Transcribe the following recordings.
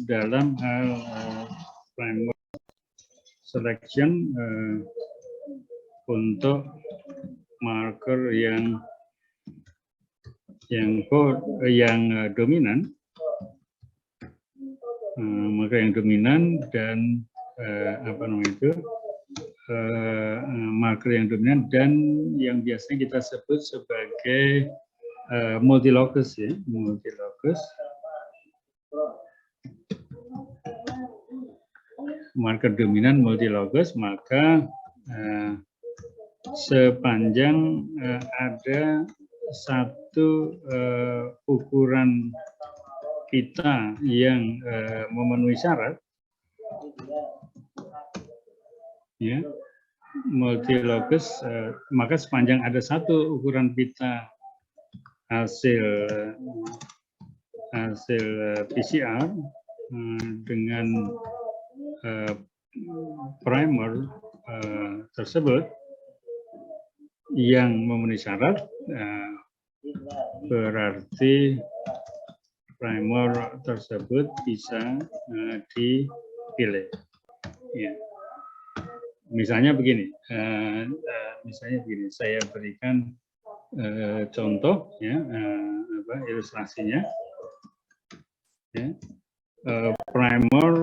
dalam hal framework selection untuk marker yang dominan, dan marker yang dominan dan yang biasanya kita sebut sebagai multilocus, ya, multilocus. Marker dominan multilocus, maka sepanjang ada satu ukuran pita yang memenuhi syarat, ya, multilocus, maka sepanjang ada satu ukuran pita hasil PCR dengan primer tersebut yang memenuhi syarat, berarti primer tersebut bisa dipilih. Ya. Misalnya begini, saya berikan contoh, ya, ilustrasinya. Ya. Primer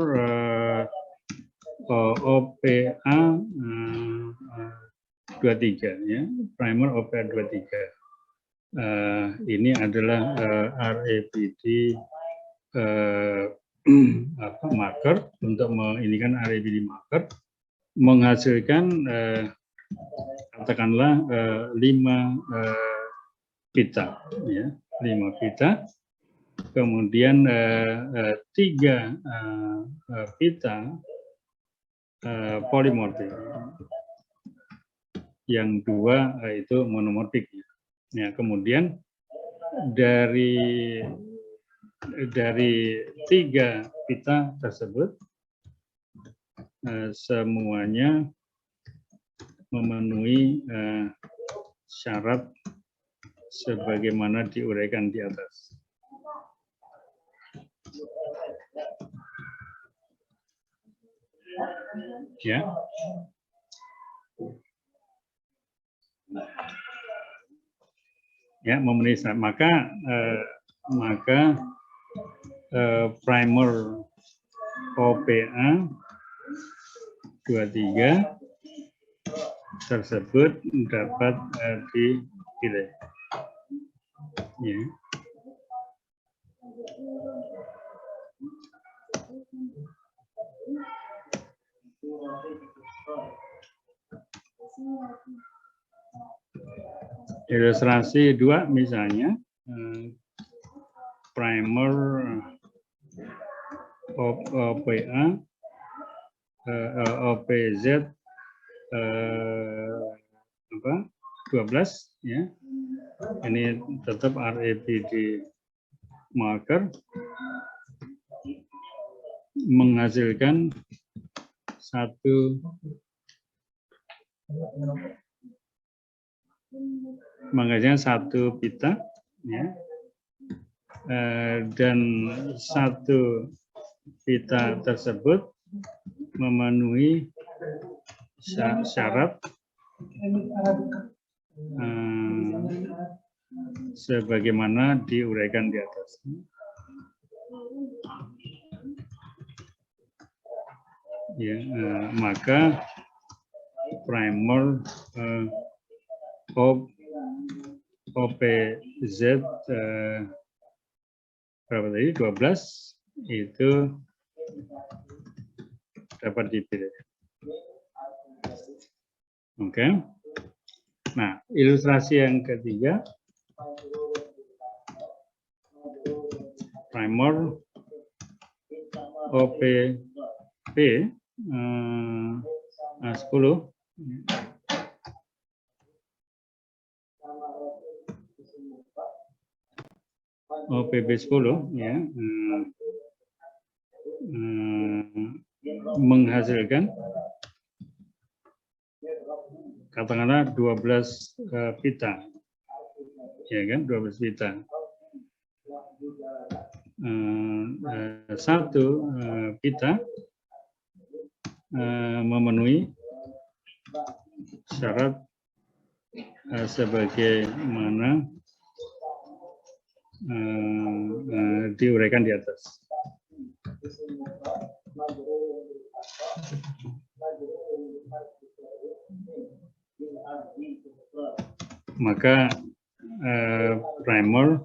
OPA 23, ya, primer OPA 23. Ini adalah RABD marker, untuk ini kan RABD marker menghasilkan katakanlah 5 pita, ya, 5 pita. Kemudian 3 pita polimorfik, yang 2 itu monomorfik. Ya, kemudian dari 3 pita tersebut semuanya memenuhi syarat sebagaimana diuraikan di atas. Ya. Ya, memenuhi syarat. Maka primer OPA 23 tersebut dapat dipilih. Ya. Ilustrasi 2 misalnya, primer OPA OPZ 12, ya. Ini tetap RABD marker menghasilkan satu pita, ya, dan satu pita tersebut memenuhi syarat sebagaimana diuraikan di atas. Ya, maka primer OPZ berapa tadi? 12 itu dapat dipilih. Oke. Nah, ilustrasi yang ketiga, primer OPP 10, OPB 10, ya, menghasilkan katakanlah 12 pita, ya kan, 12 pita. satu pita memenuhi syarat sebagaimana diuraikan di atas. Maka primer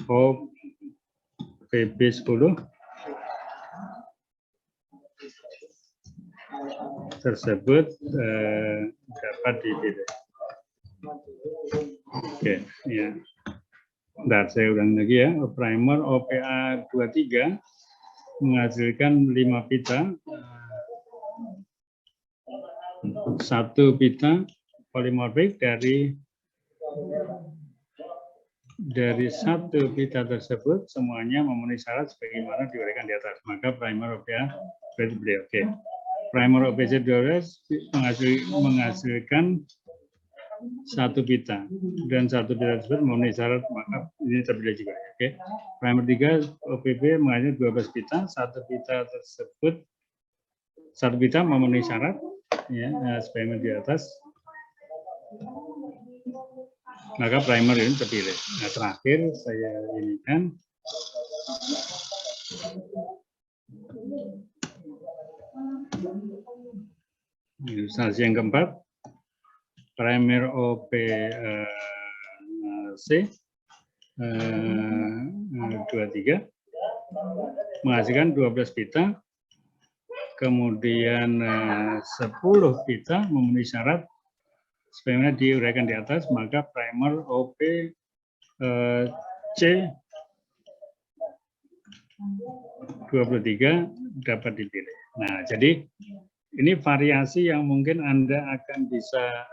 OPB 10 tersebut dapat dipilih. Oke, ya. Bentar, saya ulang lagi ya. Primer OPA 23 menghasilkan 5 pita. 1 pita polimorfik dari 1 pita tersebut semuanya memenuhi syarat sebagaimana diuraikan di atas. Maka primer OPA beliau. Oke. Primer OPC 12 menghasilkan 1 pita dan 1 pita tersebut memenuhi syarat, maka ini terpilih juga. Oke. Primer 3 OPB menghasilkan 12 pita, 1 pita tersebut 1 pita memenuhi syarat ya, sebagaimana di atas. Maka primer ini terpilih. Nah, terakhir saya inikan ilustrasi yang keempat. Primer OPC 23 menghasilkan 12 pita, kemudian 10 pita memenuhi syarat sebagaimana diuraikan di atas, maka primer OPC 23 dapat dipilih. Nah, jadi ini variasi yang mungkin Anda akan bisa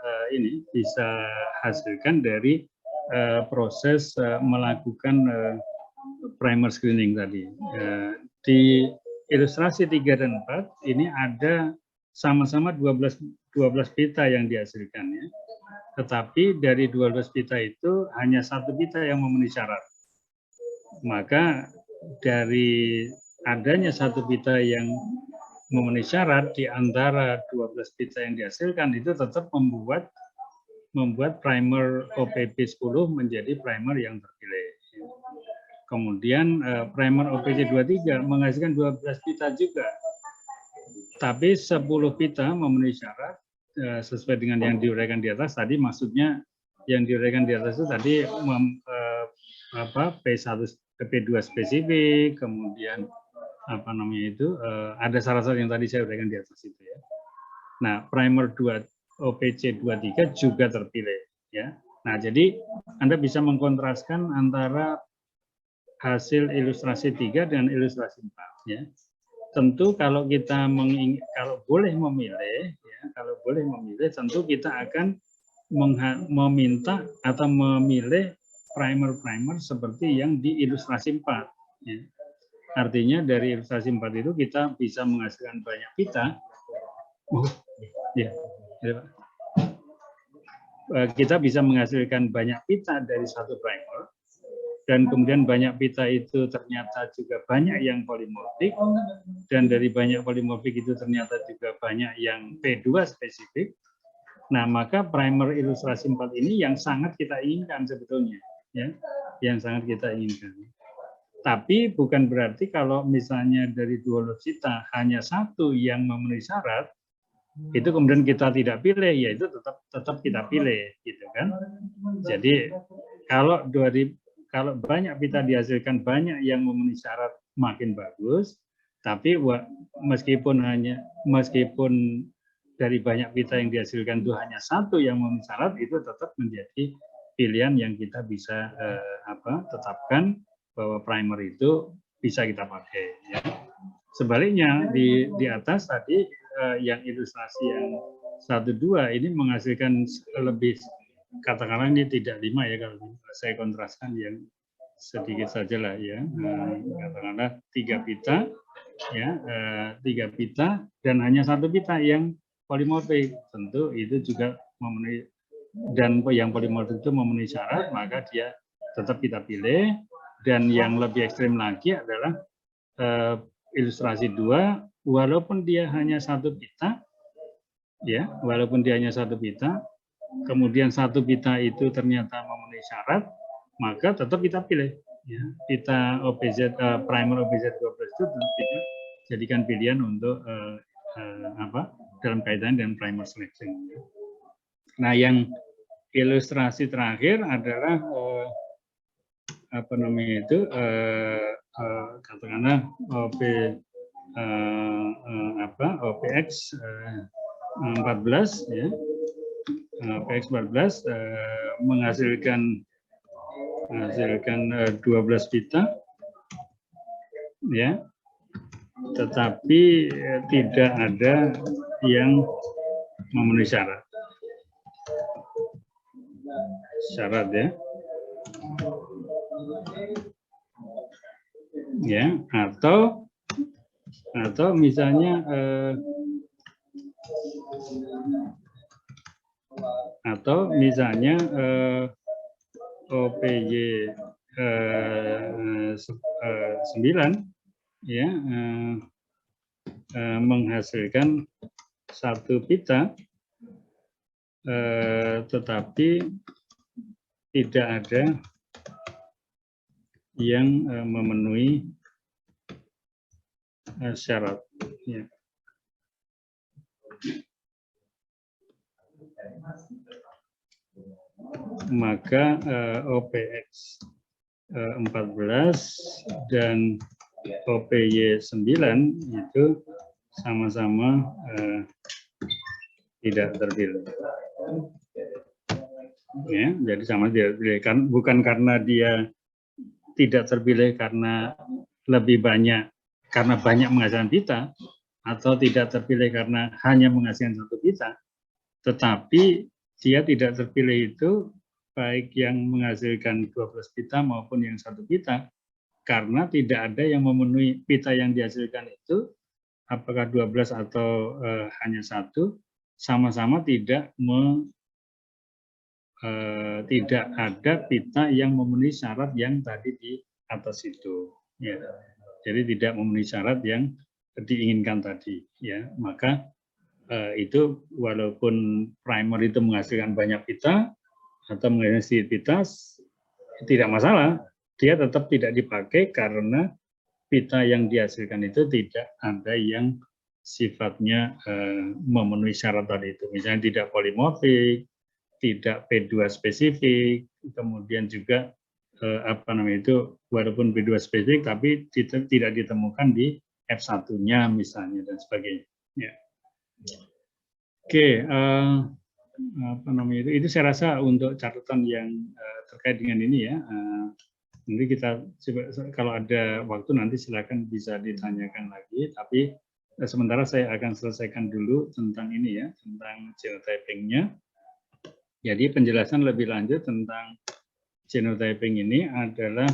bisa hasilkan dari proses melakukan primer screening tadi. Di ilustrasi 3 dan 4 ini ada sama-sama 12 pita yang dihasilkan ya. Tetapi dari 12 pita itu hanya 1 pita yang memenuhi syarat. Maka dari adanya 1 pita yang memenuhi syarat di antara 12 pita yang dihasilkan itu tetap membuat primer OPB 10 menjadi primer yang terpilih. Kemudian primer OPC 23 menghasilkan 12 pita juga. Tapi 10 pita memenuhi syarat sesuai dengan yang diuraikan di atas tadi, maksudnya yang diuraikan di atas itu tadi P2 spesifik, kemudian ada syarat-syarat yang tadi saya uraikan di atas itu ya. Nah, primer 2 OPC 23 juga terpilih ya. Nah, jadi Anda bisa mengkontraskan antara hasil ilustrasi 3 dan ilustrasi 4 ya. Tentu kalau kita boleh memilih ya, tentu kita akan meminta atau memilih primer seperti yang di ilustrasi 4 ya. Artinya dari ilustrasi 4 itu kita bisa menghasilkan banyak pita. Kita bisa menghasilkan banyak pita dari satu primer, dan kemudian banyak pita itu ternyata juga banyak yang polimorfik, dan dari banyak polimorfik itu ternyata juga banyak yang P2 spesifik. Nah, maka primer ilustrasi 4 ini yang sangat kita inginkan sebetulnya, ya, yang sangat kita inginkan. Tapi bukan berarti kalau misalnya dari 12 pita hanya 1 yang memenuhi syarat, itu kemudian kita tidak pilih, ya itu tetap kita pilih, gitu kan? Jadi kalau banyak pita dihasilkan banyak yang memenuhi syarat makin bagus, tapi meskipun dari banyak pita yang dihasilkan itu hanya 1 yang memenuhi syarat, itu tetap menjadi pilihan yang kita bisa tetapkan bahwa primer itu bisa kita pakai. Ya. Sebaliknya di atas tadi yang ilustrasi yang 1, 2 ini menghasilkan lebih, katakanlah ini tidak 5 ya, kalau saya kontraskan yang sedikit saja lah ya, katakanlah 3 pita ya, 3 pita dan hanya 1 pita yang polimorfik, tentu itu juga memenuhi, dan yang polimorfik itu memenuhi syarat, maka dia tetap kita pilih. Dan yang lebih ekstrim lagi adalah ilustrasi 2, walaupun dia hanya satu pita, ya, walaupun dia hanya satu pita, kemudian satu pita itu ternyata memenuhi syarat, maka tetap kita pilih. Ya, pita OPZ primer OPZ 12 itu kita jadikan pilihan untuk dalam kaitan dengan primer selection. Nah, yang ilustrasi terakhir adalah katakanlah OPX 14 ya. OPX 14 menghasilkan 12 pita ya. Tetapi tidak ada yang memenuhi syarat ya. Ya, atau misalnya OPY 9 ya, menghasilkan satu pita, tetapi tidak ada yang memenuhi syarat. Ya. Maka OPX 14 dan OPY 9 itu sama-sama tidak terpilih. Ya, jadi sama tidak terpilih. Bukan karena dia tidak terpilih karena lebih banyak, karena banyak menghasilkan pita, atau tidak terpilih karena hanya menghasilkan satu pita, tetapi dia tidak terpilih itu baik yang menghasilkan 12 pita maupun yang satu pita, karena tidak ada yang memenuhi pita yang dihasilkan itu, apakah 12 atau hanya satu, sama-sama tidak ada pita yang memenuhi syarat yang tadi di atas itu. Ya. Jadi tidak memenuhi syarat yang diinginkan tadi. Ya. Maka itu walaupun primer itu menghasilkan banyak pita atau menghasilkan sedikit pita, tidak masalah. Dia tetap tidak dipakai karena pita yang dihasilkan itu tidak ada yang sifatnya memenuhi syarat tadi itu. Misalnya tidak polimorfik, tidak P2 spesifik, kemudian juga walaupun P2 spesifik tapi tidak ditemukan di F1-nya misalnya dan sebagainya. Ya. Oke, itu saya rasa untuk catatan yang terkait dengan ini ya. Nanti kita kalau ada waktu nanti silakan bisa ditanyakan lagi, tapi sementara saya akan selesaikan dulu tentang ini ya, tentang genotyping-nya. Jadi penjelasan lebih lanjut tentang genotyping ini adalah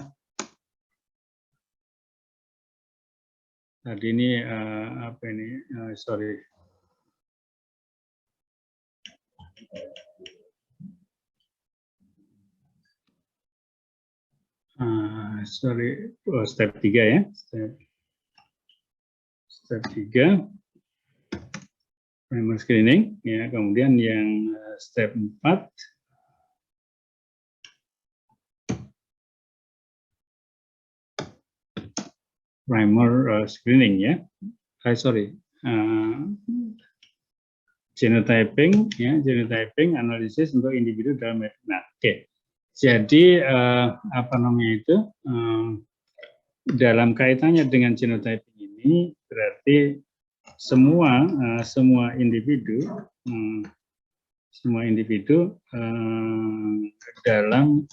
tadi ini step 3 ya, step 3 primer screening ya, kemudian yang step 4 primer screening ya. Genotyping ya, genotyping analisis untuk individu dalam nah, oke. Jadi dalam kaitannya dengan genotyping ini berarti semua individu dalam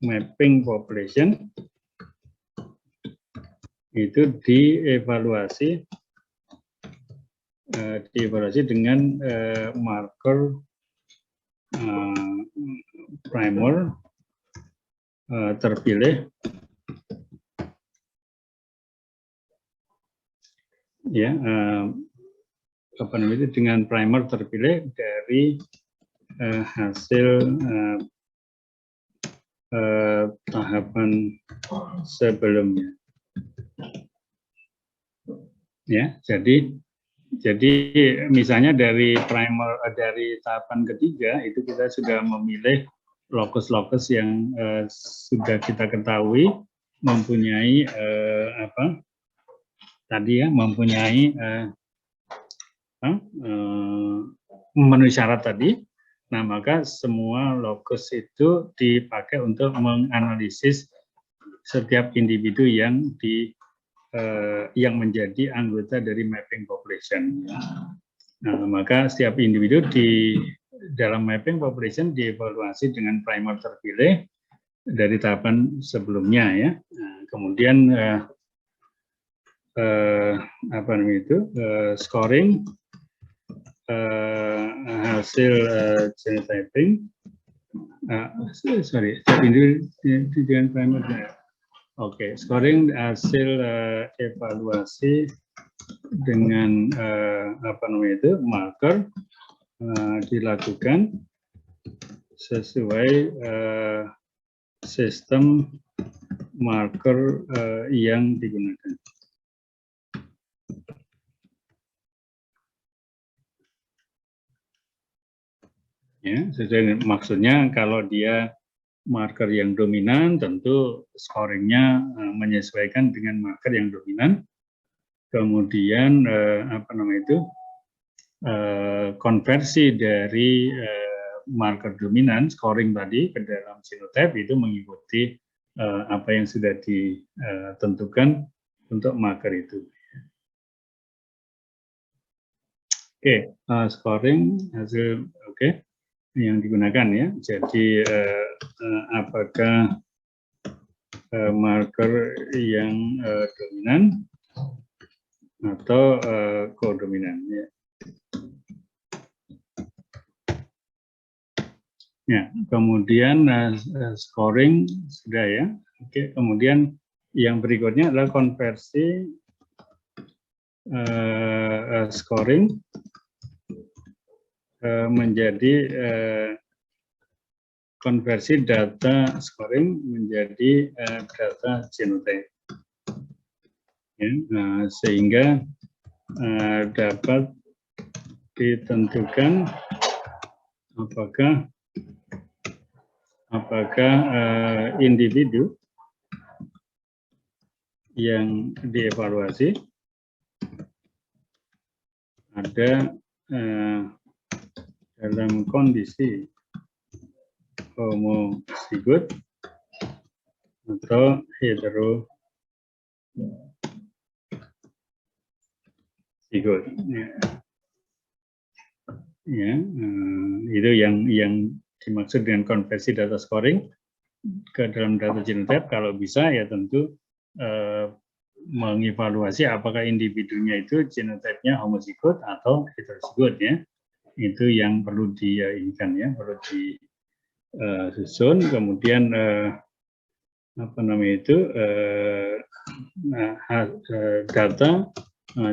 mapping population itu dievaluasi dengan marker primer terpilih ya, dengan primer terpilih dari hasil tahapan sebelumnya. Ya, jadi misalnya dari dari tahapan ketiga itu kita sudah memilih lokus-lokus yang sudah kita ketahui mempunyai mempunyai memenuhi syarat tadi. Nah, maka semua lokus itu dipakai untuk menganalisis setiap individu yang menjadi anggota dari mapping population. Nah, maka setiap individu di dalam mapping population dievaluasi dengan primer terpilih dari tahapan sebelumnya ya. Nah, kemudian scoring hasil genotyping, dengan primer. Oke, scoring hasil evaluasi dengan marker dilakukan sesuai sistem marker yang digunakan. Ya, sesuai maksudnya kalau dia marker yang dominan tentu scoringnya menyesuaikan dengan marker yang dominan. Kemudian konversi dari marker dominan scoring tadi ke dalam genotype itu mengikuti apa yang sudah ditentukan untuk marker itu. Oke, scoring hasil yang digunakan ya. Jadi apakah marker yang dominan atau kodominan ya. Ya, kemudian scoring sudah ya. Oke, kemudian yang berikutnya adalah konversi scoring menjadi konversi data scoring menjadi data genotype. Ya, sehingga dapat ditentukan apakah individu yang dievaluasi ada dalam kondisi homozigot atau heterozigot. Ya, itu yang dimaksud dengan konversi data scoring ke dalam data genotype. Kalau bisa ya tentu mengevaluasi apakah individunya itu genotype-nya homozigot atau heterozigot ya. Itu yang perlu diinginkan ya, perlu disusun. Kemudian data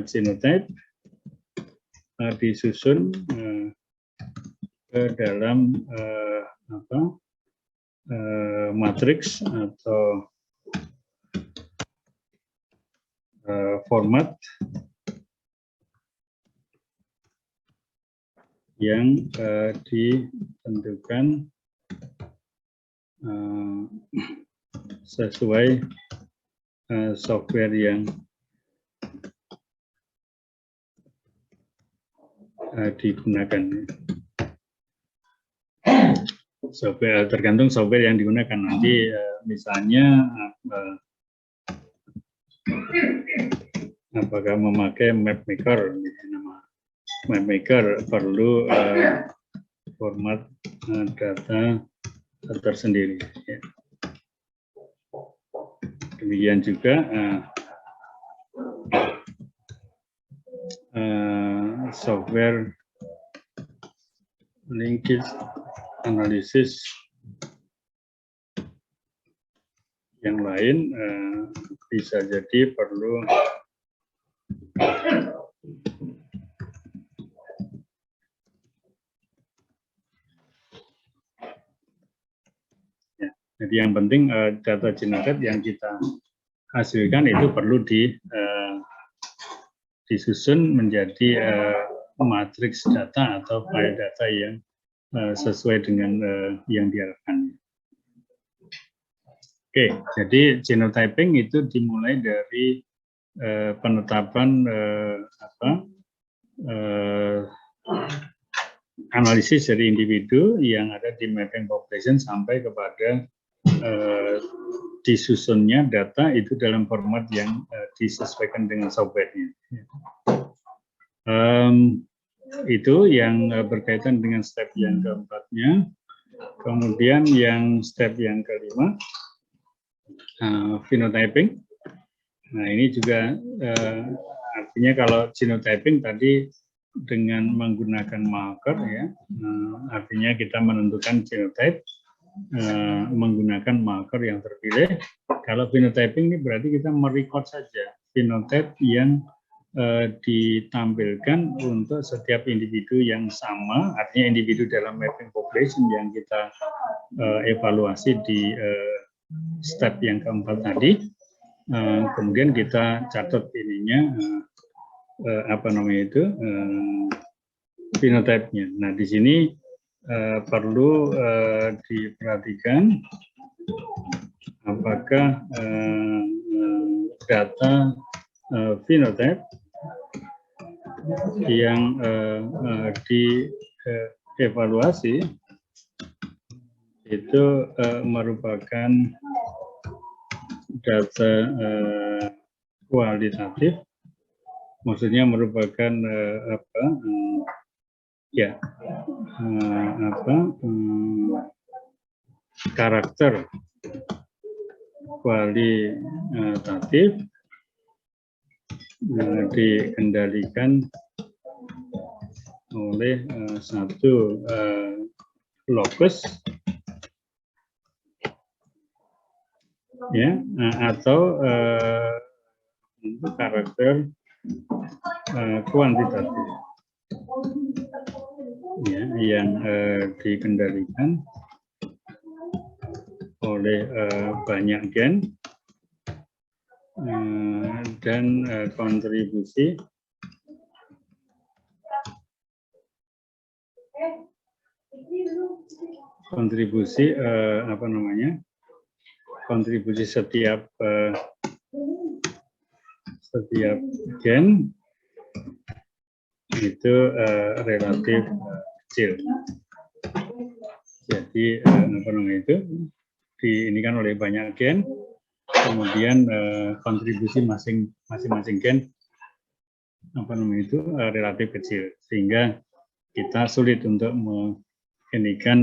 genotype disusun ke dalam matriks atau format yang ditentukan sesuai software yang digunakan. Software tergantung software yang digunakan. Nanti misalnya apakah memakai MapMaker, nama MapMaker perlu format data tersendiri. Ya. Demikian juga software linkage analisis yang lain bisa jadi perlu jadi Jadi yang penting data genotype yang kita hasilkan itu perlu disusun menjadi matriks data atau file data yang sesuai dengan yang diharapkan. Oke, jadi genotyping itu dimulai dari penetapan analisis dari individu yang ada di mapping population sampai kepada disusunnya data itu dalam format yang disesuaikan dengan software-nya. Itu yang berkaitan dengan step yang keempatnya. Kemudian yang step yang kelima, phenotyping. Nah ini juga artinya kalau genotyping tadi dengan menggunakan marker ya, artinya kita menentukan genotype menggunakan marker yang terpilih. Kalau phenotyping ini berarti kita merecord saja phenotype yang ditampilkan untuk setiap individu yang sama, artinya individu dalam mapping population yang kita evaluasi di step yang keempat tadi. Kemudian kita catat ininya phenotype-nya. Nah di sini perlu diperhatikan apakah data phenotype yang dievaluasi itu merupakan data kualitatif, maksudnya merupakan karakter kualitatif dikendalikan oleh satu locus ya, atau karakter kuantitatif ya, yang dikendalikan oleh banyak gen dan kontribusi kontribusi setiap gen itu relatif kecil. Jadi ini kan oleh banyak gen, kemudian kontribusi masing-masing gen relatif kecil, sehingga kita sulit untuk menginikan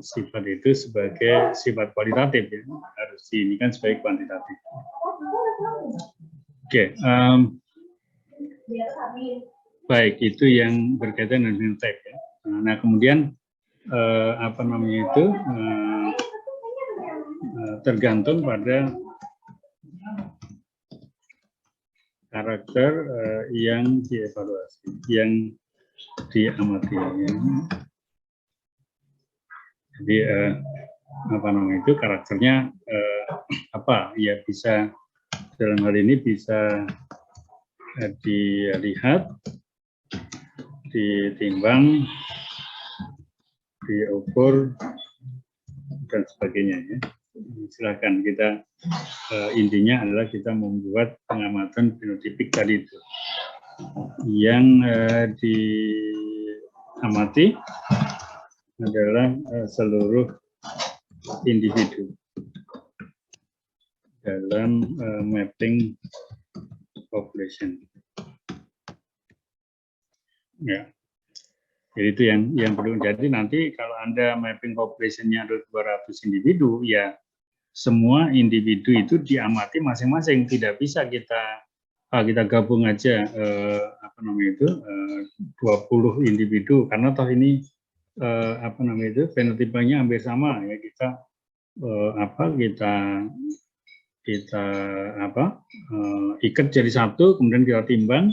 sifat itu sebagai sifat kualitatif ya, harus diinikan sebagai kuantitatif. Oke, baik, itu yang berkaitan dengan phenotype ya. Nah kemudian tergantung pada karakter yang dievaluasi, yang diamati. Ya. Jadi karakternya apa? Ya bisa dalam hal ini bisa dilihat, ditimbang, diukur dan sebagainya ya. Silakan kita intinya adalah kita membuat pengamatan fenotipik tadi itu yang diamati adalah seluruh individu dalam mapping population ya. Jadi itu yang perlu. Jadi nanti kalau Anda mapping population-nya ada 200 individu ya, semua individu itu diamati masing-masing, tidak bisa kita gabung aja 20 individu, karena toh ini fenotipenya hampir sama ya, kita ikat jadi satu, kemudian kita timbang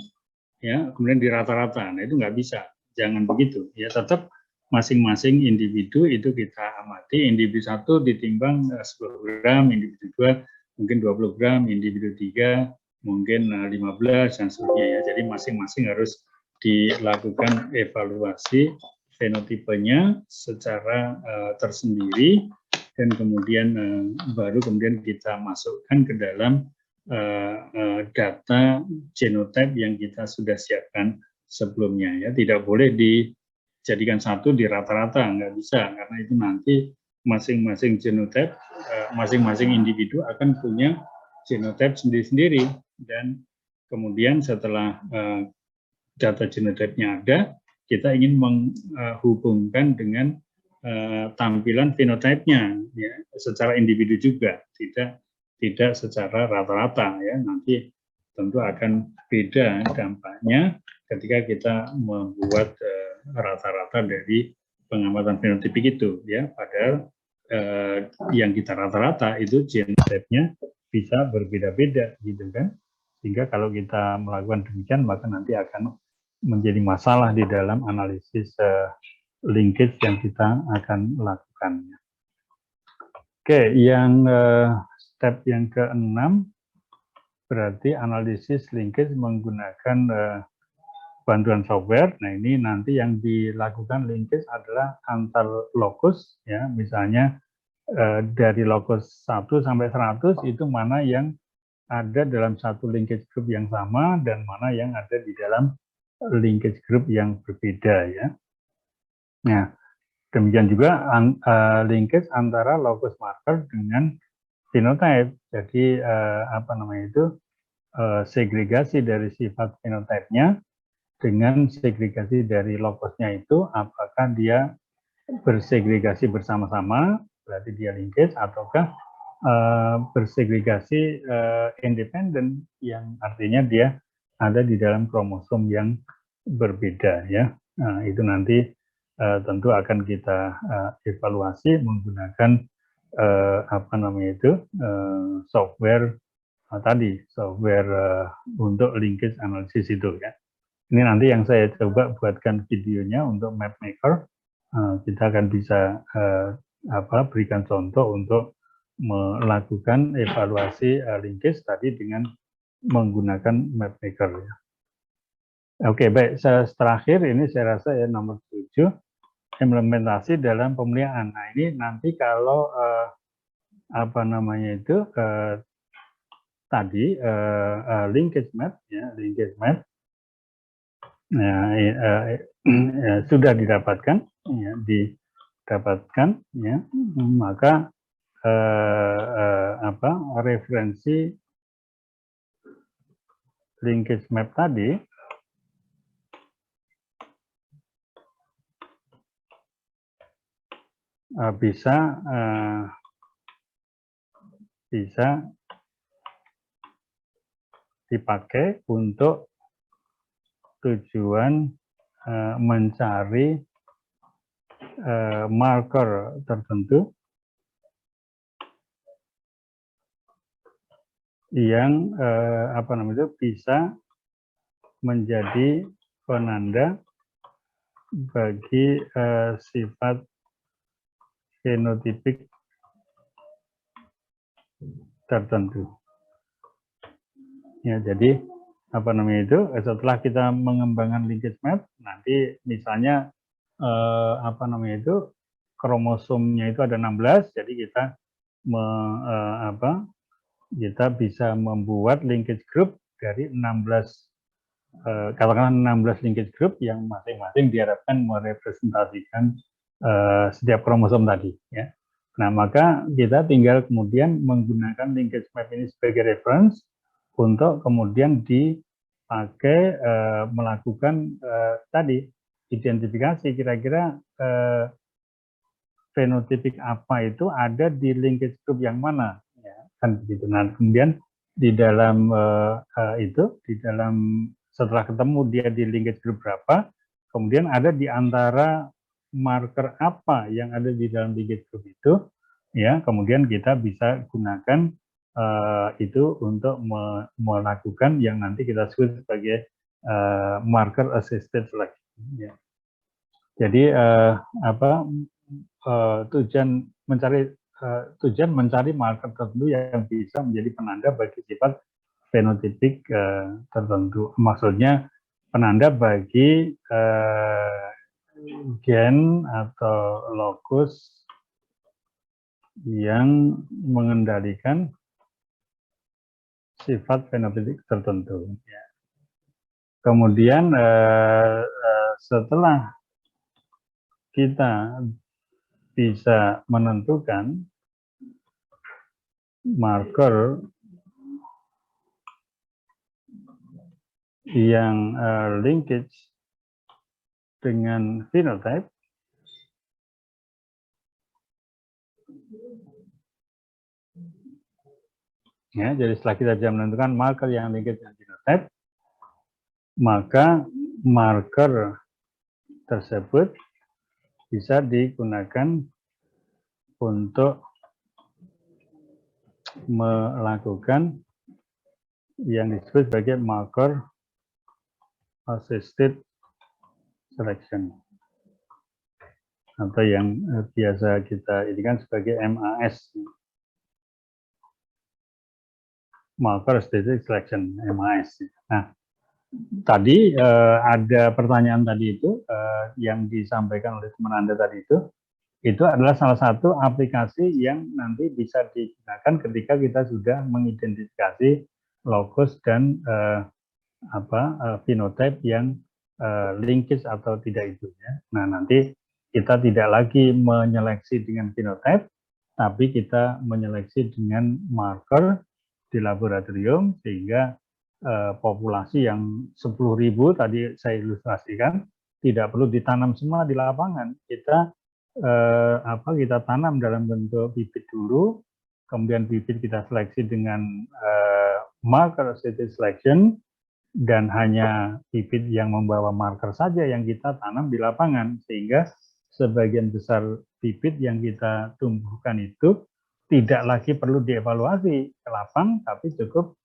ya, kemudian dirata-rata. Nah itu nggak bisa, jangan begitu ya, tetap masing-masing individu itu kita amati, individu 1 ditimbang 10 gram, individu 2 mungkin 20 gram, individu 3 mungkin 15 dan seterusnya ya. Jadi masing-masing harus dilakukan evaluasi fenotipenya secara tersendiri dan kemudian baru kemudian kita masukkan ke dalam data genotype yang kita sudah siapkan sebelumnya ya. Tidak boleh dijadikan satu di rata-rata, nggak bisa karena itu nanti masing-masing genotype, masing-masing individu akan punya genotype sendiri-sendiri dan kemudian setelah data genotype-nya ada, kita ingin menghubungkan dengan tampilan fenotype-nya ya, secara individu juga, tidak secara rata-rata ya. Nanti tentu akan beda dampaknya ketika kita membuat rata-rata dari pengamatan fenotipik itu ya. Padahal yang kita rata-rata itu genotype-nya bisa berbeda-beda gitu kan. Sehingga kalau kita melakukan demikian maka nanti akan menjadi masalah di dalam analisis linkage yang kita akan lakukan. Oke, yang step yang ke-6 berarti analisis linkage menggunakan bantuan software. Nah, ini nanti yang dilakukan linkage adalah antar lokus ya, misalnya dari lokus 1 sampai 100 itu mana yang ada dalam satu linkage group yang sama dan mana yang ada di dalam linkage group yang berbeda ya. Nah, demikian juga linkage antara locus marker dengan phenotype. Jadi apa namanya itu segregasi dari sifat phenotype-nya dengan segregasi dari locusnya itu apakah dia bersegregasi bersama-sama berarti dia linkage ataukah bersegregasi independen yang artinya dia ada di dalam kromosom yang berbeda ya. Nah, itu nanti tentu akan kita evaluasi menggunakan apa namanya itu software tadi software untuk linkage analisis itu ya. Ini nanti yang saya coba buatkan videonya untuk MapMaker. Kita akan bisa berikan contoh untuk melakukan evaluasi linkage tadi dengan menggunakan MapMaker ya. Oke, baik. Terakhir ini saya rasa ya nomor 7 implementasi dalam pemeliharaan. Nah, ini nanti kalau apa namanya itu tadi linkage map ya, linkage map sudah didapatkan ya, ya, maka referensi linkage map tadi bisa dipakai untuk tujuan mencari marker tertentu yang apa namanya itu bisa menjadi penanda bagi sifat fenotipik tertentu. Ya, jadi apa namanya itu setelah kita mengembangkan linkage map nanti misalnya apa namanya itu kromosomnya itu ada 16 jadi kita kita bisa membuat linkage group dari 16 katakanlah 16 linkage group yang masing-masing diharapkan merepresentasikan setiap kromosom tadi ya. Nah, maka kita tinggal kemudian menggunakan linkage map ini sebagai reference untuk kemudian dipakai melakukan tadi identifikasi kira-kira fenotipik apa itu ada di linkage group yang mana ya, kan begitu. Nah, kemudian di dalam itu di dalam setelah ketemu dia di linkage group berapa, kemudian ada di antara marker apa yang ada di dalam linkage group itu ya, kemudian kita bisa gunakan itu untuk melakukan yang nanti kita sebut sebagai marker assisted selection ya. Jadi tujuan mencari marker tertentu yang bisa menjadi penanda bagi sifat fenotipik tertentu. Maksudnya penanda bagi gen atau lokus yang mengendalikan sifat fenotipik tertentu. Kemudian setelah kita bisa menentukan marker yang linkage dengan phenotype, ya, jadi setelah kita bisa menentukan marker yang linkage dengan phenotype, maka marker tersebut bisa digunakan untuk melakukan yang disebut sebagai marker assisted selection atau yang biasa kita indikan sebagai MAS, marker assisted selection, MAS. Nah, tadi ada pertanyaan tadi itu yang disampaikan oleh teman Anda tadi itu adalah salah satu aplikasi yang nanti bisa digunakan ketika kita sudah mengidentifikasi lokus dan phenotype yang linkage atau tidak itu, ya. Nah, nanti kita tidak lagi menyeleksi dengan phenotype, tapi kita menyeleksi dengan marker di laboratorium, sehingga populasi yang 10.000 tadi saya ilustrasikan tidak perlu ditanam semua di lapangan. Kita kita tanam dalam bentuk bibit dulu, kemudian bibit kita seleksi dengan marker assisted selection, dan hanya bibit yang membawa marker saja yang kita tanam di lapangan, sehingga sebagian besar bibit yang kita tumbuhkan itu tidak lagi perlu dievaluasi ke lapang, tapi cukup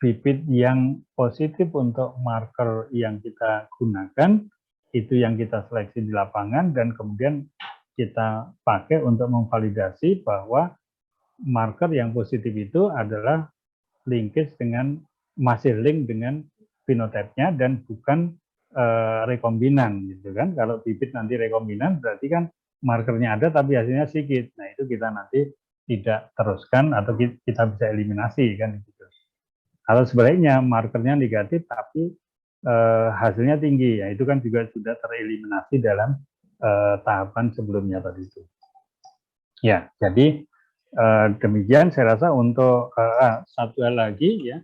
bibit yang positif untuk marker yang kita gunakan, itu yang kita seleksi di lapangan, dan kemudian kita pakai untuk memvalidasi bahwa marker yang positif itu adalah linkage dengan, masih link dengan phenotype-nya dan bukan rekombinan, gitu kan. Kalau bibit nanti rekombinan berarti kan markernya ada tapi hasilnya sedikit. Nah, itu kita nanti tidak teruskan atau kita bisa eliminasi kan gitu. Kalau sebaliknya markernya negatif tapi hasilnya tinggi, ya itu kan juga sudah tereliminasi dalam tahapan sebelumnya tadi itu. Ya, jadi demikian saya rasa untuk satu hal lagi, ya.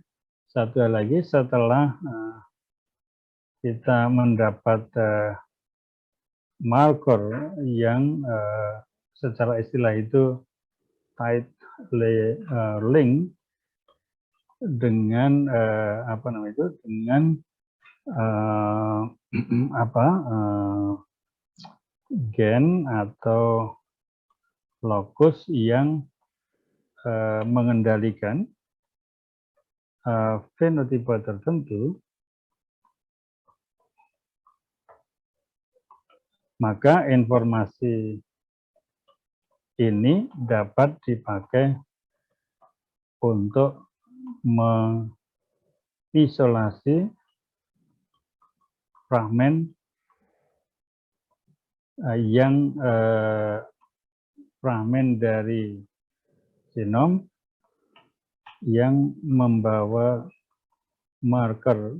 Satu hal lagi, setelah kita mendapat marker yang secara istilah itu tightly link dengan dengan gen atau lokus yang mengendalikan fenotipe tertentu, maka informasi ini dapat dipakai untuk mengisolasi fragmen yang fragmen dari genom yang membawa marker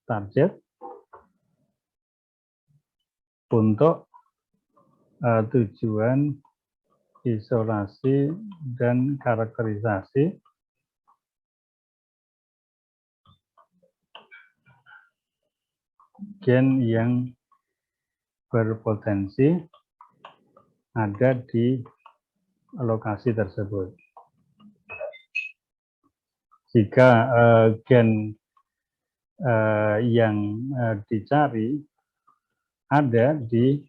target untuk tujuan isolasi dan karakterisasi gen yang berpotensi ada di lokasi tersebut. Jika gen yang dicari ada di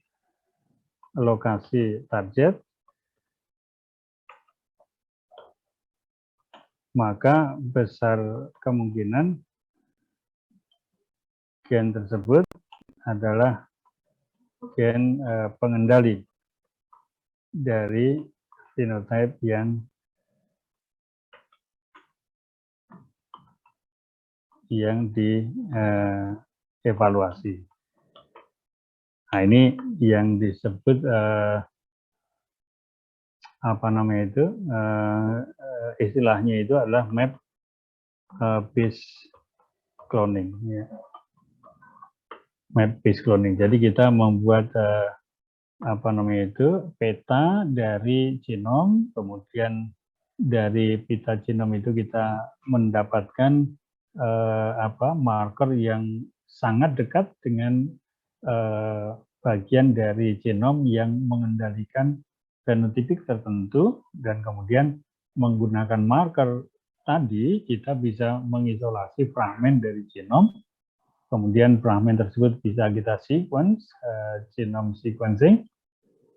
lokasi target, maka besar kemungkinan gen tersebut adalah gen pengendali dari phenotype yang dievaluasi. Nah, ini yang disebut apa namanya itu, istilahnya itu adalah map based cloning, ya. Map based cloning. Jadi kita membuat apa namanya itu, peta dari genom, kemudian dari peta genom itu kita mendapatkan marker yang sangat dekat dengan bagian dari genom yang mengendalikan fenotipik tertentu, dan kemudian menggunakan marker tadi kita bisa mengisolasi fragmen dari genom, kemudian fragmen tersebut bisa kita sequence, genome sequencing,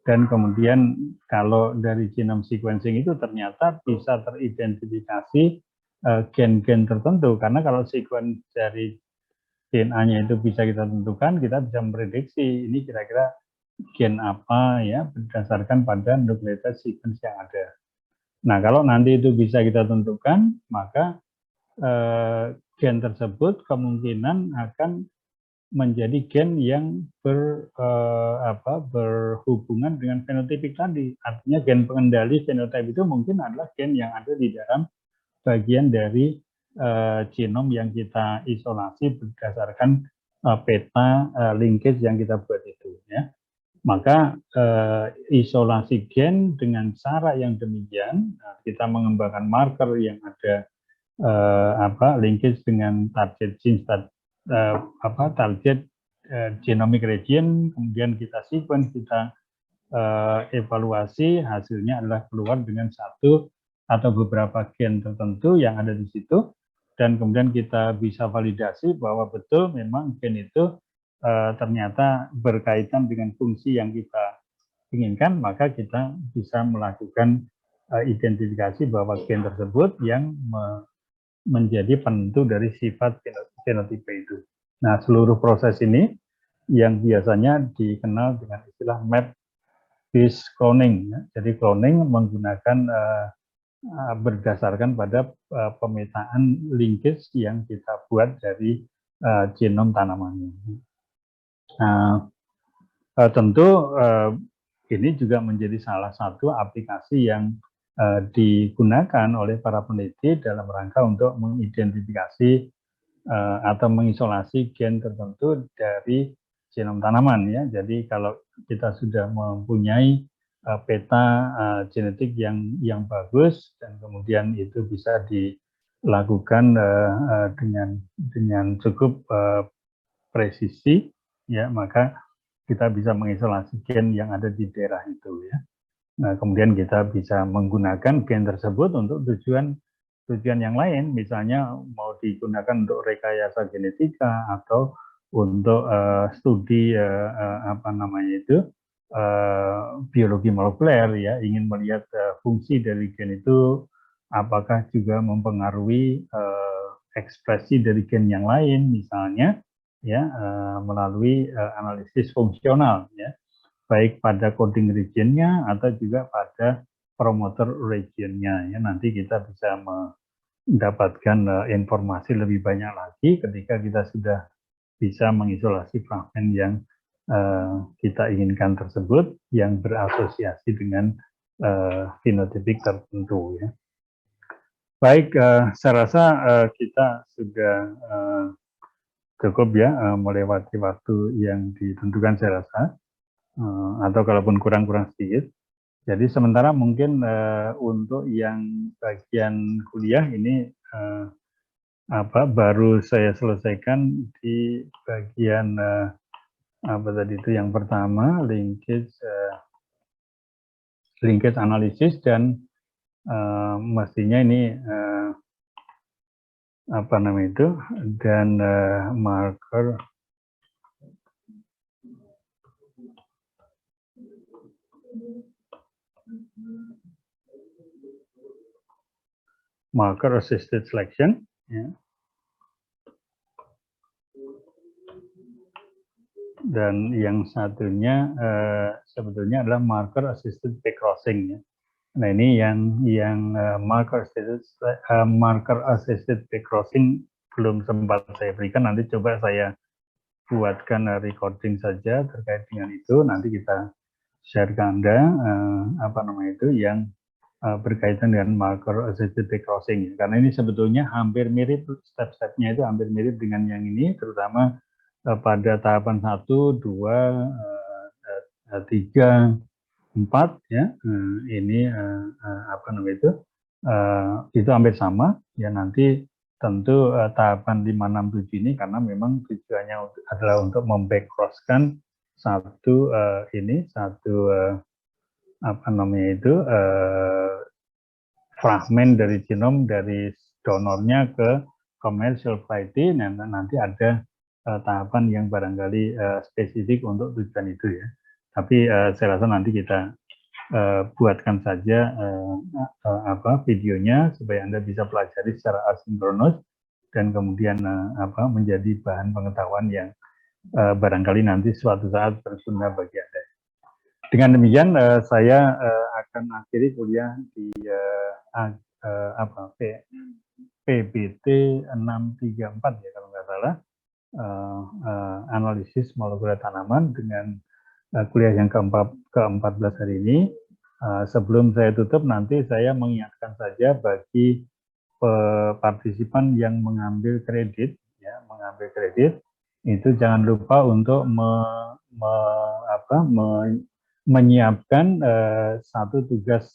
dan kemudian kalau dari genome sequencing itu ternyata bisa teridentifikasi gen-gen tertentu, karena kalau sequence dari DNA-nya itu bisa kita tentukan, kita bisa memprediksi ini kira-kira gen apa, ya, berdasarkan pada nucleotide sequence yang ada. Nah, kalau nanti itu bisa kita tentukan, maka gen tersebut kemungkinan akan menjadi gen yang berhubungan dengan fenotipik tadi. Artinya gen pengendali fenotipe itu mungkin adalah gen yang ada di dalam bagian dari genom yang kita isolasi berdasarkan peta linkage yang kita buat itu, ya. Maka isolasi gen dengan cara yang demikian, kita mengembangkan marker yang ada linkage dengan target gene, target genomic region, kemudian kita sequence, kita evaluasi, hasilnya adalah keluar dengan satu atau beberapa gen tertentu yang ada di situ, dan kemudian kita bisa validasi bahwa betul memang gen itu ternyata berkaitan dengan fungsi yang kita inginkan, maka kita bisa melakukan identifikasi bahwa gen tersebut yang menjadi penentu dari sifat fenotipe itu. Nah, seluruh proses ini yang biasanya dikenal dengan istilah map based cloning. Jadi cloning menggunakan berdasarkan pada pemetaan linkage yang kita buat dari genom tanamannya. Nah, tentu ini juga menjadi salah satu aplikasi yang digunakan oleh para peneliti dalam rangka untuk mengidentifikasi atau mengisolasi gen tertentu dari genom tanaman, ya. Jadi kalau kita sudah mempunyai peta genetik yang bagus, dan kemudian itu bisa dilakukan dengan cukup presisi, ya, maka kita bisa mengisolasi gen yang ada di daerah itu, ya. Nah, kemudian kita bisa menggunakan gen tersebut untuk tujuan yang lain, misalnya mau digunakan untuk rekayasa genetika atau untuk studi biologi molekuler, ya, ingin melihat fungsi dari gen itu apakah juga mempengaruhi ekspresi dari gen yang lain, misalnya, ya, melalui analisis fungsional, ya, baik pada coding regionnya atau juga pada promoter regionnya, ya. Nanti kita bisa mendapatkan informasi lebih banyak lagi ketika kita sudah bisa mengisolasi fragmen yang kita inginkan tersebut yang berasosiasi dengan fenotipik tertentu, ya. Baik, saya rasa kita sudah cukup, ya, melewati waktu yang ditentukan, saya rasa, atau kalaupun kurang sedikit. Jadi sementara mungkin untuk yang bagian kuliah ini baru saya selesaikan di bagian tadi itu yang pertama, linkage analisis, dan mestinya ini dan marker assisted selection, ya. Dan yang satunya sebetulnya adalah marker assisted back crossing ya. Nah ini yang marker assisted back crossing belum sempat saya berikan. Nanti coba saya buatkan recording saja terkait dengan itu. Nanti kita share ke Anda apa namanya itu yang berkaitan dengan marker assisted back crossing. Karena ini sebetulnya hampir mirip, step-stepnya itu hampir mirip dengan yang ini, terutama pada tahapan 1, 2, 3, 4 ya. Ini apa namanya itu hampir sama ya. Nanti tentu tahapan 5, 6, 7 ini karena memang tujuannya adalah untuk memback cross-kan satu apa namanya itu fragmen dari genom dari donornya ke commercial variety. Nanti ada tahapan yang barangkali spesifik untuk tujuan itu ya. Tapi saya rasa nanti kita buatkan saja videonya supaya Anda bisa pelajari secara asinkronus dan kemudian menjadi bahan pengetahuan yang barangkali nanti suatu saat berguna bagi Anda. Dengan demikian saya akan akhiri kuliah di PBT 634 ya kalau nggak salah, analisis molekuler tanaman dengan kuliah yang ke-14 hari ini. Sebelum saya tutup, nanti saya mengingatkan saja bagi partisipan yang mengambil kredit, itu jangan lupa untuk menyiapkan satu tugas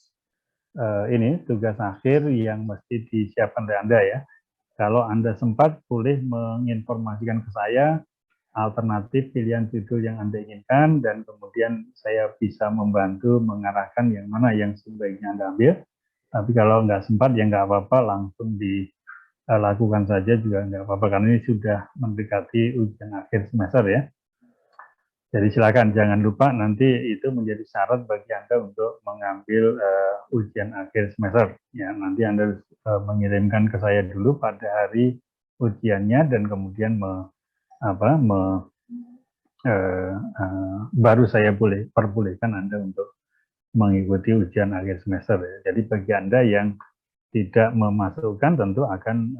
tugas akhir yang mesti disiapkan oleh Anda ya. Kalau Anda sempat, boleh menginformasikan ke saya alternatif pilihan judul yang Anda inginkan, dan kemudian saya bisa membantu mengarahkan yang mana yang sebaiknya Anda ambil. Tapi kalau nggak sempat, ya nggak apa-apa, langsung dilakukan saja juga nggak apa-apa, karena ini sudah mendekati ujian akhir semester ya. Jadi silakan, jangan lupa nanti itu menjadi syarat bagi Anda untuk mengambil ujian akhir semester. Ya, nanti Anda mengirimkan ke saya dulu pada hari ujiannya, dan kemudian baru saya perbolehkan Anda untuk mengikuti ujian akhir semester. Ya. Jadi bagi Anda yang tidak memasukkan tentu akan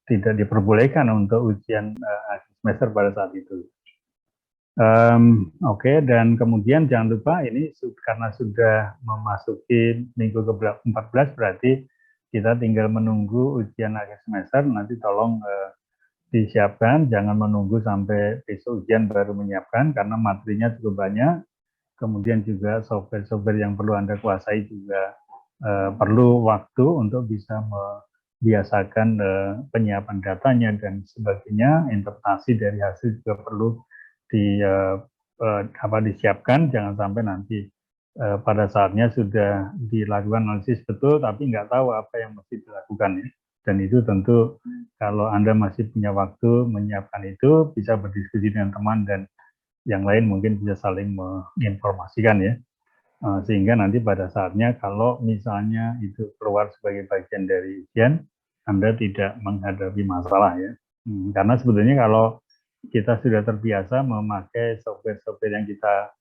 tidak diperbolehkan untuk ujian akhir semester pada saat itu. Oke, dan kemudian jangan lupa ini karena sudah memasuki minggu ke-14, berarti kita tinggal menunggu ujian akhir semester. Nanti tolong disiapkan, jangan menunggu sampai besok ujian baru menyiapkan, karena materinya cukup banyak. Kemudian juga software-software yang perlu Anda kuasai juga perlu waktu untuk bisa membiasakan penyiapan datanya dan sebagainya. Interpretasi dari hasil juga perlu disiapkan. Jangan sampai nanti pada saatnya sudah dilakukan analisis betul, tapi nggak tahu apa yang mesti dilakukan ya. Dan itu tentu kalau Anda masih punya waktu menyiapkan itu, bisa berdiskusi dengan teman dan yang lain, mungkin bisa saling menginformasikan ya. Sehingga nanti pada saatnya kalau misalnya itu keluar sebagai bagian dari ujian, Anda tidak menghadapi masalah ya. Karena sebetulnya kalau kita sudah terbiasa memakai software-software yang kita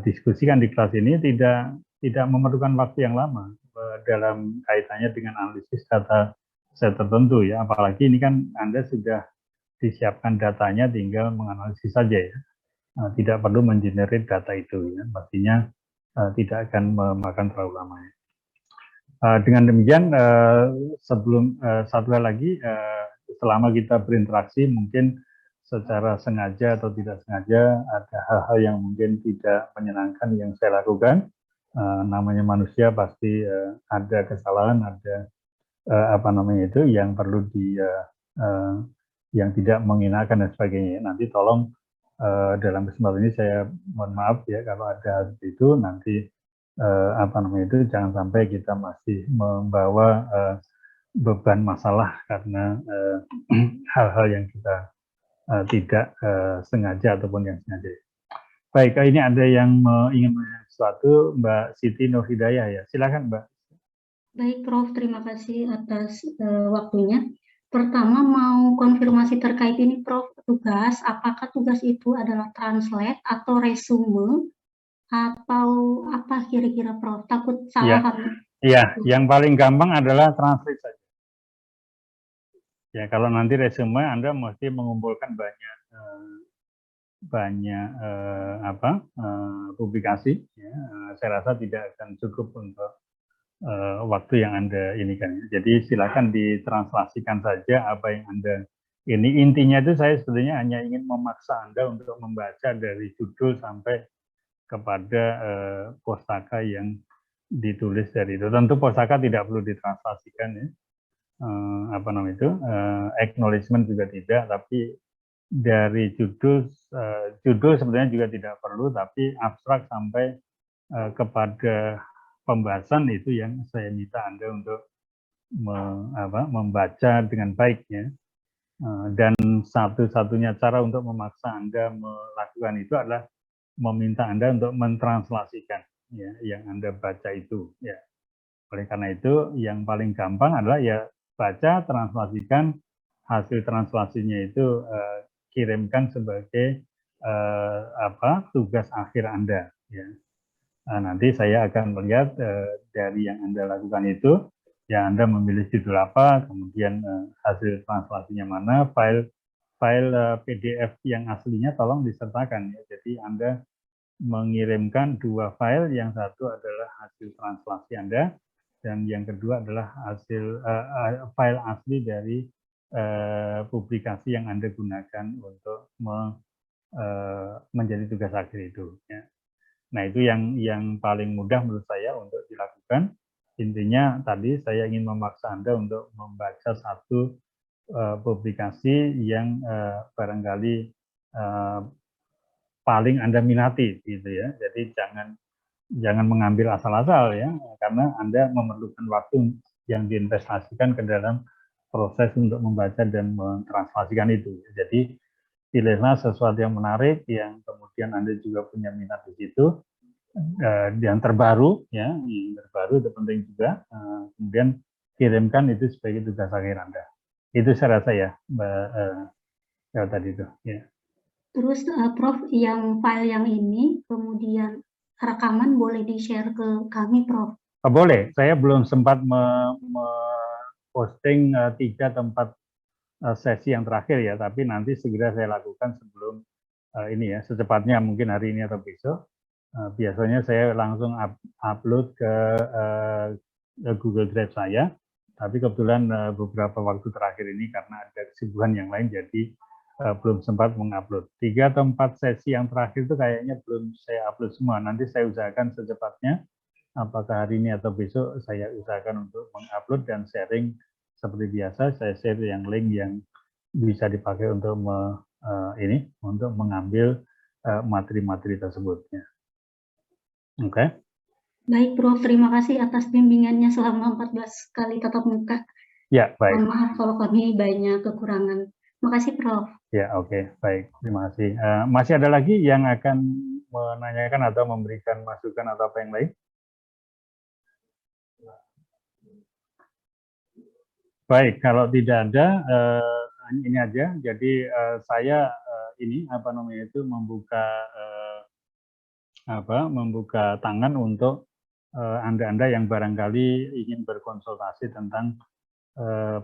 diskusikan di kelas ini, tidak memerlukan waktu yang lama dalam kaitannya dengan analisis data set tertentu ya. Apalagi ini kan Anda sudah disiapkan datanya, tinggal menganalisis saja ya. Tidak perlu mengenerate data itu ya. Pastinya tidak akan memakan terlalu lama ya. Dengan demikian, sebelum satu hal lagi, selama kita berinteraksi mungkin secara sengaja atau tidak sengaja ada hal-hal yang mungkin tidak menyenangkan yang saya lakukan. Namanya manusia pasti ada kesalahan, ada yang perlu yang tidak menghinakan dan sebagainya. Nanti tolong dalam kesempatan ini saya mohon maaf ya kalau ada itu. Nanti jangan sampai kita masih membawa beban masalah karena hal-hal yang kita tidak sengaja ataupun yang sengaja. Baik, ini ada yang ingin menanyakan sesuatu, Mbak Siti Nurhidayah ya. Silakan Mbak. Baik Prof, terima kasih atas waktunya. Pertama mau konfirmasi terkait ini Prof, tugas, apakah tugas itu adalah translate atau resume atau apa kira-kira Prof? Takut salah kami. Iya, yang paling gampang adalah translate saja. Ya, kalau nanti resume Anda mesti mengumpulkan banyak publikasi. Ya. Saya rasa tidak akan cukup untuk waktu yang Anda ini kan. Jadi silakan ditranslasikan saja apa yang Anda ini. Intinya itu saya sebetulnya hanya ingin memaksa Anda untuk membaca dari judul sampai kepada pustaka yang ditulis dari itu. Tentu pustaka tidak perlu ditranslasikan ya. Acknowledgement juga tidak, tapi dari judul sebenarnya juga tidak perlu, tapi abstrak sampai kepada pembahasan itu yang saya minta Anda untuk membaca dengan baik ya. Dan satu-satunya cara untuk memaksa Anda melakukan itu adalah meminta Anda untuk mentranslasikan ya yang Anda baca itu ya. Oleh karena itu yang paling gampang adalah ya baca, translasikan, hasil translasinya itu kirimkan sebagai tugas akhir Anda ya. Nanti saya akan melihat dari yang Anda lakukan itu, ya Anda memilih judul apa, kemudian hasil translasinya mana, file PDF yang aslinya tolong disertakan ya. Jadi Anda mengirimkan 2 file, yang satu adalah hasil translasi Anda, dan yang kedua adalah hasil file asli dari publikasi yang Anda gunakan untuk menjadi tugas akhir itu. Ya. Nah itu yang paling mudah menurut saya untuk dilakukan. Intinya tadi saya ingin memaksa Anda untuk membaca satu publikasi yang barangkali paling Anda minati gitu ya. Jadi jangan mengambil asal-asal ya, karena Anda memerlukan waktu yang diinvestasikan ke dalam proses untuk membaca dan mentranslasikan itu. Jadi pilihlah sesuatu yang menarik, yang kemudian Anda juga punya minat di situ, yang terbaru ya, yang terbaru itu penting juga. Kemudian kirimkan itu sebagai tugas akhir Anda. Itu saya rasa ya, Mbak tadi itu. Ya. Terus Prof, yang file yang ini kemudian rekaman boleh di-share ke kami, Prof? Boleh, saya belum sempat posting 3 tempat sesi yang terakhir ya, tapi nanti segera saya lakukan sebelum ini ya, secepatnya mungkin hari ini atau besok. Biasanya saya langsung upload ke Google Drive saya, tapi kebetulan beberapa waktu terakhir ini karena ada kesibukan yang lain, jadi belum sempat mengupload. 3 atau 4 sesi yang terakhir itu kayaknya belum saya upload semua. Nanti saya usahakan secepatnya, apakah hari ini atau besok saya usahakan untuk mengupload dan sharing seperti biasa. Saya share yang link yang bisa dipakai untuk untuk mengambil materi-materi tersebut. Ya. Oke. Okay. Baik, Prof. Terima kasih atas bimbingannya selama 14 kali tatap muka. Ya, baik. Maaf kalau kami banyak kekurangan. Makasih, Prof. Ya, oke, okay. Baik. Terima kasih. Masih ada lagi yang akan menanyakan atau memberikan masukan atau apa yang lain? Baik, kalau tidak ada, ini aja. Jadi saya membuka tangan untuk Anda-Anda yang barangkali ingin berkonsultasi tentang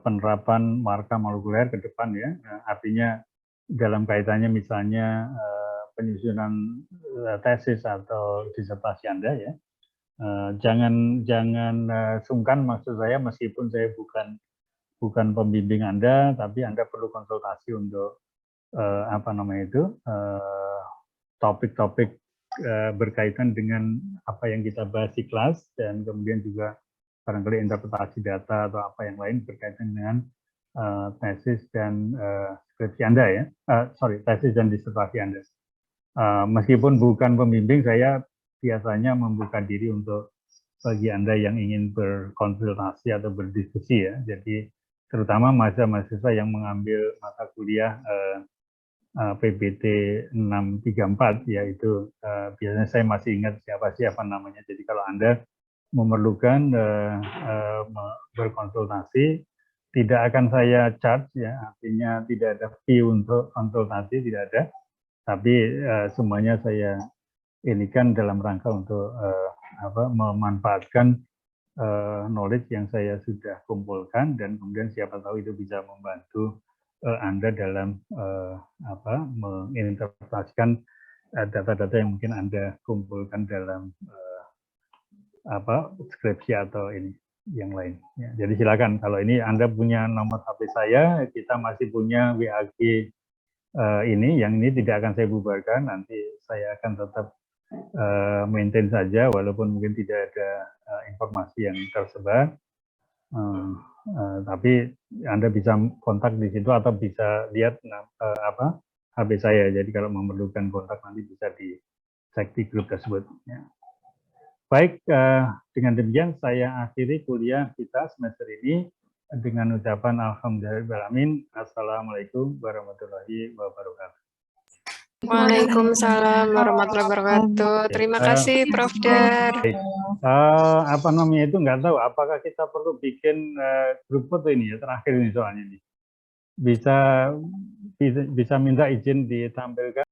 penerapan marka molekuler ke depan ya. Artinya dalam kaitannya misalnya penyusunan tesis atau disertasi Anda ya. Jangan sungkan, maksud saya meskipun saya bukan pembimbing Anda, tapi Anda perlu konsultasi untuk topik-topik berkaitan dengan apa yang kita bahas di kelas, dan kemudian juga barangkali interpretasi data atau apa yang lain berkaitan dengan tesis dan skripsi Anda ya, tesis dan disertasi Anda. Meskipun bukan pembimbing, saya biasanya membuka diri untuk bagi Anda yang ingin berkonsultasi atau berdiskusi ya. Jadi terutama mahasiswa yang mengambil mata kuliah PBT 634 yaitu biasanya saya masih ingat siapa namanya. Jadi kalau Anda memerlukan berkonsultasi, tidak akan saya charge ya, artinya tidak ada fee untuk konsultasi, tidak ada. Tapi semuanya saya ini kan dalam rangka untuk memanfaatkan knowledge yang saya sudah kumpulkan, dan kemudian siapa tahu itu bisa membantu Anda dalam menginterpretasikan data-data yang mungkin Anda kumpulkan dalam skripsi atau ini yang lain. Ya, jadi silakan, kalau ini Anda punya nomor HP saya, kita masih punya WAG ini, yang ini tidak akan saya bubarkan, nanti saya akan tetap maintain saja, walaupun mungkin tidak ada informasi yang tersebar. Tapi Anda bisa kontak di situ atau bisa lihat HP saya. Jadi kalau memerlukan kontak nanti bisa dicek di grup tersebut. Ya. Baik, dengan demikian saya akhiri kuliah kita semester ini dengan ucapan alhamdulillahirrahmanirrahim. Assalamualaikum warahmatullahi wabarakatuh. Waalaikumsalam warahmatullahi wabarakatuh. Terima kasih Prof. Dar. Apa namanya itu, nggak tahu apakah kita perlu bikin grup foto ini ya, terakhir ini soalnya ini. Bisa minta izin ditampilkan.